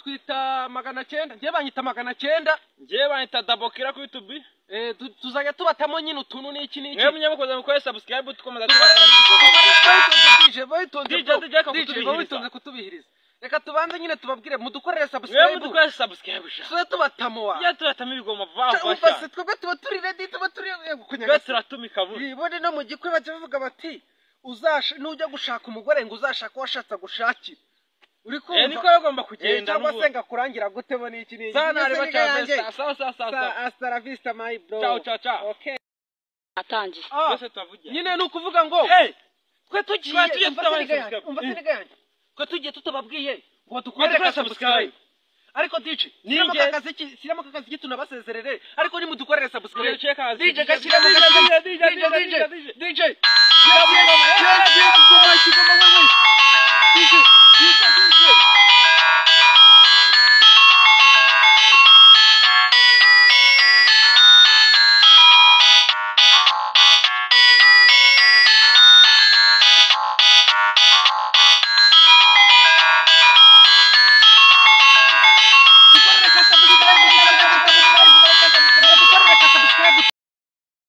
batwita 900 ngiye banyita 900 ngiye banyita dabokira ku YouTube tuzajya tubatamo nyine utuntu n'iki n'iki mwe munyamukoza mukore subscribe tukomeza tubatamirizo kutubihiriza reka tubanze nyine tubabwire mudukorere subscribe so tubatamo wa ya turatama ibigoma vava sha twebwe tuba turi ready tuba turi kunyaga turatumika vuba ibone no mu gikwe bavuga bati nujya gushaka umugore ngo uzashaka washatse gushakira uri kumva niko yagomba kugenda cyangwa se ngakurangira gute bo n'iki n'iki sana ari bacyavesta sa hasta la vista my bro ciao okay atangiye bose tuvugira nyine nukuvuga ngo twe tugiye ko tugiye tutababwiye ngo dukorere subscribe ariko DJ siramo kakazi tunabasezerere ariko ni mudukorere subscribe DJ gashyiramo DJ